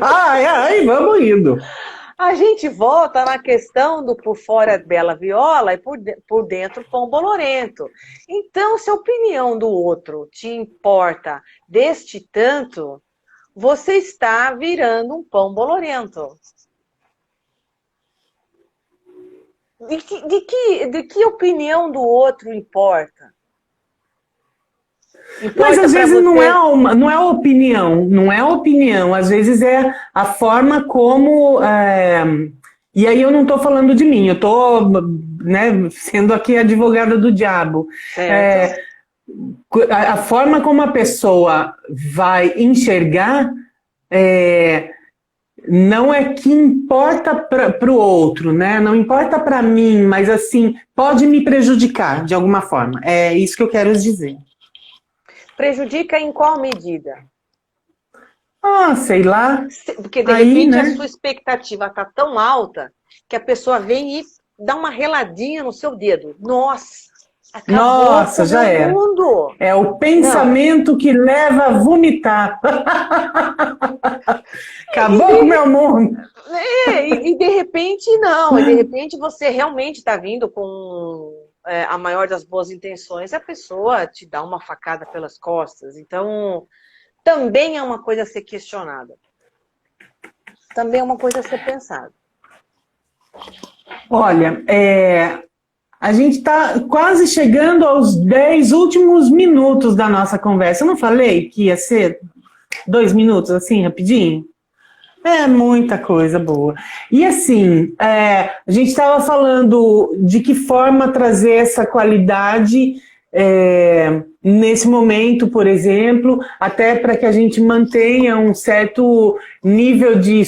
Ai, vamos indo. A gente volta na questão do por fora bela viola e por dentro pão bolorento. Então, se a opinião do outro te importa deste tanto, você está virando um pão bolorento. De que opinião do outro importa? Mas às vezes não é opinião, não é opinião, às vezes é a forma como. E aí eu não estou falando de mim, eu estou, né, sendo aqui advogada do diabo. A forma como a pessoa vai enxergar não é que importa para o outro, né? Não importa para mim, mas assim, pode me prejudicar de alguma forma. É isso que eu quero dizer. Prejudica em qual medida? Sei lá. Porque de repente a sua expectativa está tão alta que a pessoa vem e dá uma reladinha no seu dedo. Nossa, acabou com já o mundo. É o pensamento que leva a vomitar. Acabou com o meu mundo. E de repente não. E de repente você realmente está vindo com a maior das boas intenções, a pessoa te dá uma facada pelas costas. Então, também é uma coisa a ser questionada. Também é uma coisa a ser pensada. Olha, a gente está quase chegando aos 10 últimos minutos da nossa conversa. Eu não falei que ia ser 2 minutos, assim, rapidinho? É muita coisa boa. E assim, a gente estava falando de que forma trazer essa qualidade nesse momento, por exemplo, até para que a gente mantenha um certo nível de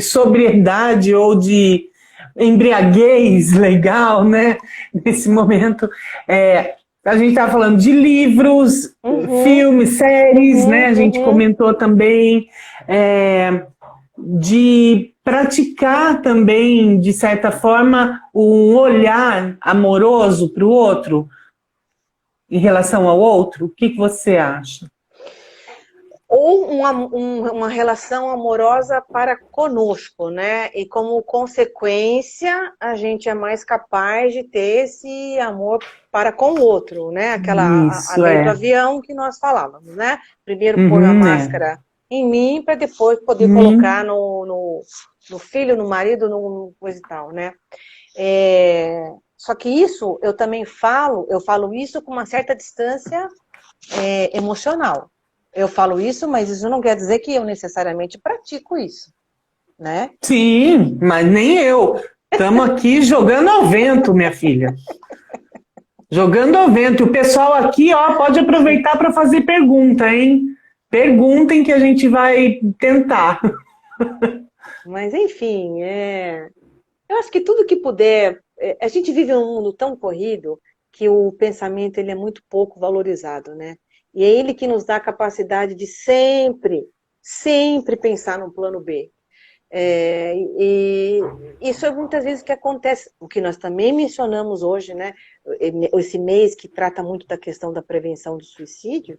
sobriedade ou de embriaguez legal, né? Nesse momento. A gente estava falando de livros, filmes, séries, né? A gente comentou também. De praticar também, de certa forma, um olhar amoroso para o outro, em relação ao outro. O que você acha? Ou uma relação amorosa para conosco, né? E como consequência, a gente é mais capaz de ter esse amor para com o outro, né? Aquela a lei do avião que nós falávamos, né? Primeiro pôr a máscara em mim, para depois poder colocar no filho, no marido, no coisa e tal, né? Só que isso, eu falo isso com uma certa distância emocional. Eu falo isso, mas isso não quer dizer que eu necessariamente pratico isso, né? Sim, mas nem eu. Estamos aqui jogando ao vento, minha filha. Jogando ao vento. E o pessoal aqui, pode aproveitar para fazer pergunta, hein? Perguntem que a gente vai tentar. Mas, enfim, eu acho que tudo que puder... A gente vive num mundo tão corrido que o pensamento ele é muito pouco valorizado, né? E é ele que nos dá a capacidade de sempre pensar no plano B. E isso é muitas vezes que acontece. O que nós também mencionamos hoje, né? Esse mês que trata muito da questão da prevenção do suicídio,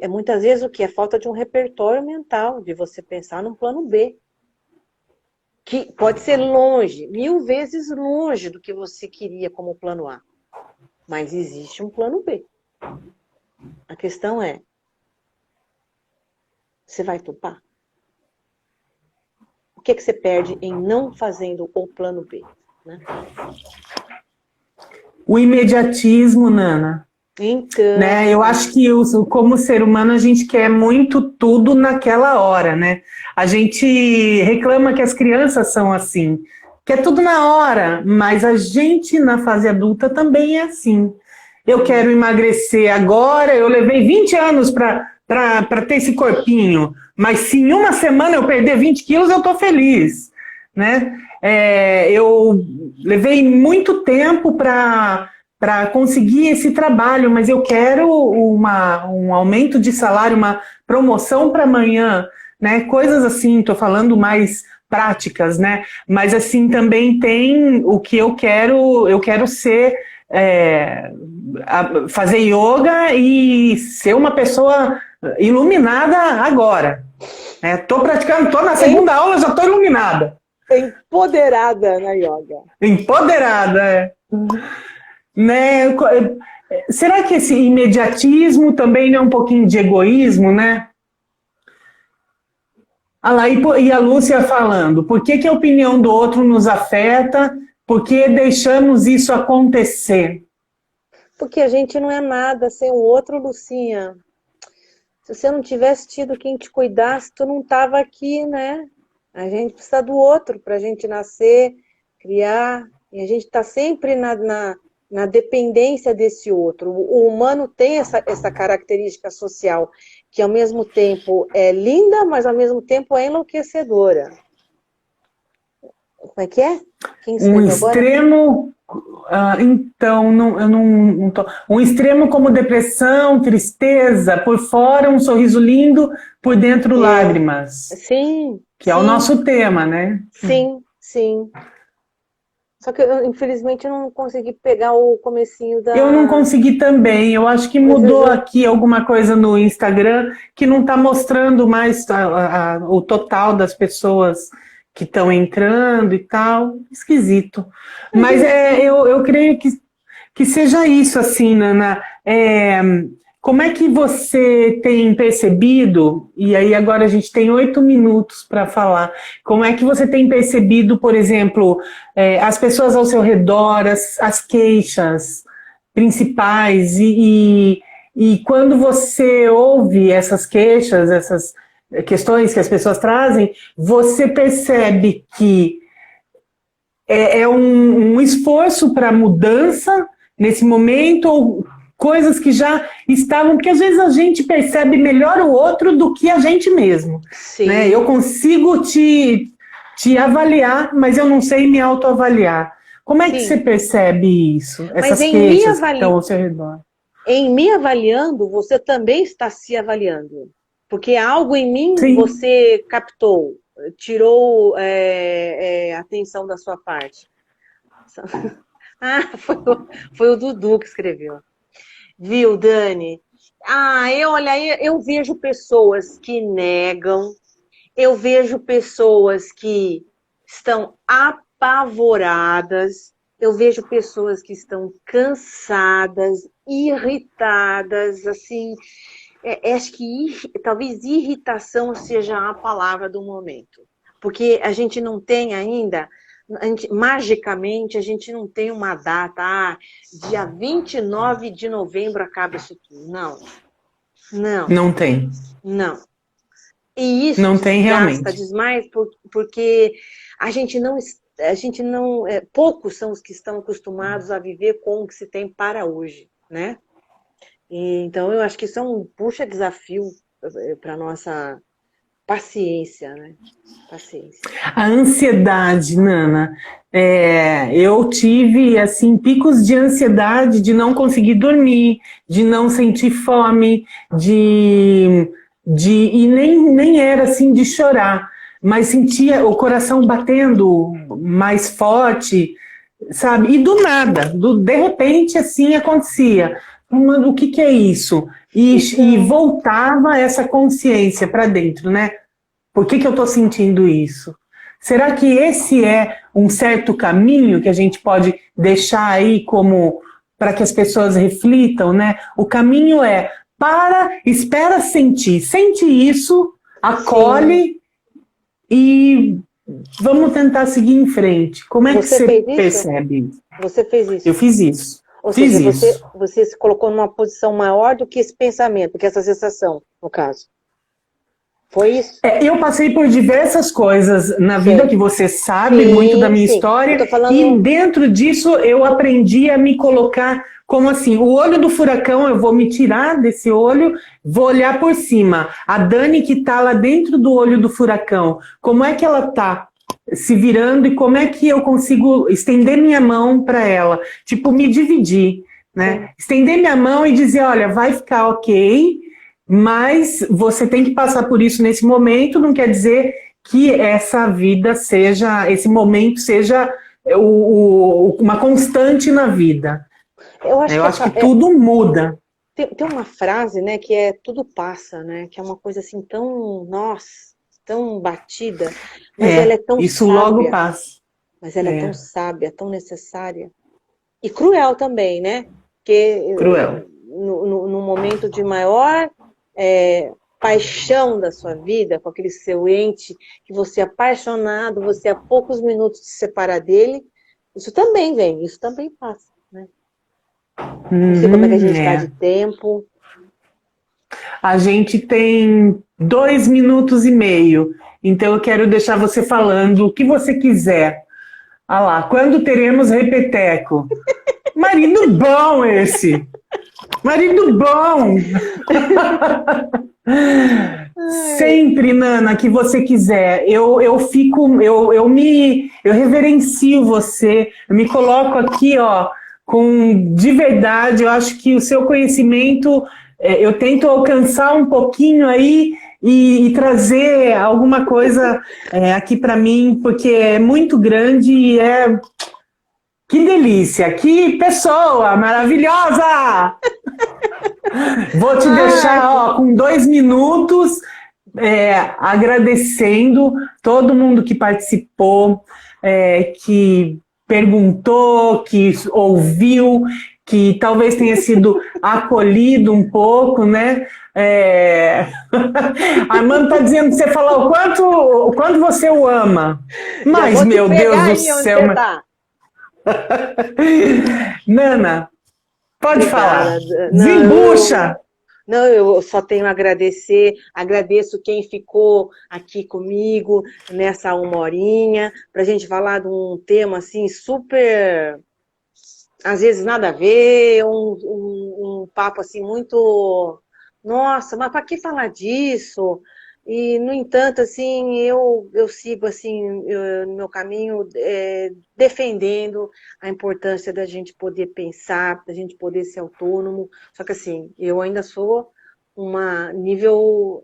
muitas vezes o que? É falta de um repertório mental, de você pensar num plano B. Que pode ser longe, 1000 vezes longe do que você queria como plano A. Mas existe um plano B. A questão é, você vai topar? O que você perde em não fazendo o plano B? Né? O imediatismo, Nana. Então... Né? Eu acho que como ser humano a gente quer muito tudo naquela hora, né? A gente reclama que as crianças são assim, quer tudo na hora, mas a gente na fase adulta também é assim. eu quero emagrecer agora, eu levei 20 anos para ter esse corpinho, mas se em uma semana eu perder 20 quilos, eu estou feliz, né? Eu levei muito tempo para conseguir esse trabalho, mas eu quero um aumento de salário, uma promoção para amanhã, né? Coisas assim, estou falando mais práticas, né? Mas assim também tem o que eu quero ser, fazer yoga e ser uma pessoa iluminada agora. Estou praticando, estou na segunda aula, já estou iluminada. Empoderada na yoga. Empoderada, né? Será que esse imediatismo também não é um pouquinho de egoísmo, né? Ah lá, e a Lúcia falando, por que a opinião do outro nos afeta? Por que deixamos isso acontecer? Porque a gente não é nada sem o outro, Lucinha. Se você não tivesse tido quem te cuidasse, tu não estava aqui, né? A gente precisa do outro para a gente nascer, criar, e a gente está sempre na dependência desse outro. O humano tem essa característica social, que ao mesmo tempo é linda, mas ao mesmo tempo é enlouquecedora. Como é que é? Quem Um extremo, eu não tô. Um extremo como depressão, tristeza, por fora um sorriso lindo, por dentro lágrimas. Sim. Que é o nosso tema, né? Sim, sim. Só que eu, infelizmente, não consegui pegar o comecinho da... Eu não consegui também. Eu acho que mudou aqui alguma coisa no Instagram que não está mostrando mais o total das pessoas que estão entrando e tal. Esquisito. Mas eu creio que seja isso, assim, Nana. Como é que você tem percebido, e aí agora a gente tem 8 minutos para falar, como é que você tem percebido, por exemplo, as pessoas ao seu redor, as queixas principais, e quando você ouve essas queixas, essas questões que as pessoas trazem, você percebe que é um esforço para mudança nesse momento, ou coisas que já estavam, porque às vezes a gente percebe melhor o outro do que a gente mesmo. Sim. Né? Eu consigo te avaliar, mas eu não sei me autoavaliar. Como é que você percebe isso? Essas queixas que estão ao seu redor? Em me avaliando, você também está se avaliando. Porque algo em mim você captou, tirou atenção da sua parte. Foi o Dudu que escreveu. Viu, Dani? Eu vejo pessoas que negam, eu vejo pessoas que estão apavoradas, eu vejo pessoas que estão cansadas, irritadas, assim, acho que talvez irritação seja a palavra do momento, porque a gente não tem ainda... magicamente, a gente não tem uma data, dia 29 de novembro acaba isso tudo. Não. Não tem. Não. E isso não tem realmente. Demais porque a gente não, poucos são os que estão acostumados a viver com o que se tem para hoje, né? Então, eu acho que isso é um desafio para a nossa paciência, né? Paciência. A ansiedade, Nana, eu tive, assim, picos de ansiedade de não conseguir dormir, de não sentir fome, e nem era, assim, de chorar, mas sentia o coração batendo mais forte, sabe? E do nada, de repente, assim, acontecia. O que é isso? E voltava essa consciência para dentro, né? Por que eu estou sentindo isso? Será que esse é um certo caminho que a gente pode deixar aí como para que as pessoas reflitam, né? O caminho espera sentir. Sente isso, acolhe e vamos tentar seguir em frente. Como é que você percebe isso? Você fez isso? Eu fiz isso. Ou seja, você se colocou numa posição maior do que esse pensamento, do que essa sensação, no caso. Foi isso? Eu passei por diversas coisas na vida que você sabe muito da minha história, e dentro disso eu aprendi a me colocar como assim, o olho do furacão, eu vou me tirar desse olho, vou olhar por cima. A Dani que está lá dentro do olho do furacão, como é que ela está se virando e como é que eu consigo estender minha mão para ela? Tipo, me dividir, né? Estender minha mão e dizer, olha, vai ficar ok, mas você tem que passar por isso nesse momento, não quer dizer que essa vida seja, esse momento seja uma constante na vida. Eu acho que tudo muda. Tem uma frase, né, que é tudo passa, né, que é uma coisa assim tão, nossa, tão batida, mas ela é tão isso sábia. Logo passa. Mas ela é tão sábia, tão necessária. E cruel também, né? Porque cruel. No momento de maior paixão da sua vida, com aquele seu ente, que você é apaixonado, você há poucos minutos de se separar dele, isso também vem, isso também passa, né? Não sei como é que a gente está de tempo. A gente tem 2 minutos e meio, então eu quero deixar você falando o que você quiser. Ah lá, quando teremos repeteco? Marido bom esse! Marido bom! Sempre, Nana, que você quiser. Eu reverencio você, eu me coloco aqui, ó, de verdade, eu acho que o seu conhecimento, eu tento alcançar um pouquinho aí e trazer alguma coisa aqui para mim, porque é muito grande e que delícia, que pessoa maravilhosa! Vou te deixar com 2 minutos agradecendo todo mundo que participou, que perguntou, que ouviu, que talvez tenha sido acolhido um pouco, né? A Amanda está dizendo que você falou o quanto você o ama. Mas, meu Deus do céu... Nana, pode falar. Desembucha! Não, eu só tenho a agradecer, agradeço quem ficou aqui comigo nessa 1 horinha, para a gente falar de um tema assim super, às vezes nada a ver, um papo assim muito, nossa, mas para que falar disso? E, no entanto, assim, eu sigo assim, no meu caminho defendendo a importância da gente poder pensar, da gente poder ser autônomo. Só que assim, eu ainda sou nível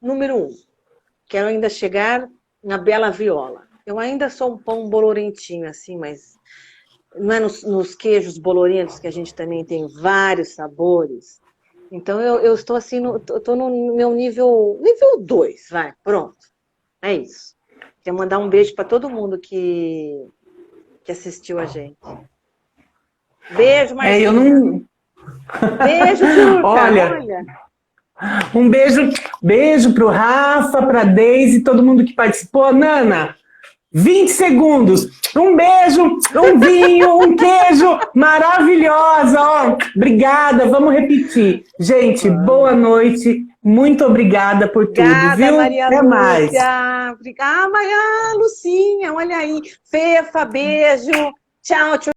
número 1. Quero ainda chegar na bela viola. Eu ainda sou um pão bolorentinho, assim, mas não é nos queijos bolorentos que a gente também tem vários sabores. Então, eu estou assim, estou no meu nível 2, vai, pronto. É isso. Quero mandar um beijo para todo mundo que assistiu a gente. Beijo, Marcinha. Beijo, Turca. Olha. Um beijo pro Rafa, pra Deise, todo mundo que participou. Nana, 20 segundos. Um beijo, um vinho, um queijo. Maravilhosa, ó. Obrigada, vamos repetir. Gente, boa noite. Muito obrigada por tudo, viu? Maria Até Lúcia. mais. Obrigada, Maria Lucinha. Olha aí. Fefa, beijo. Tchau, tchau.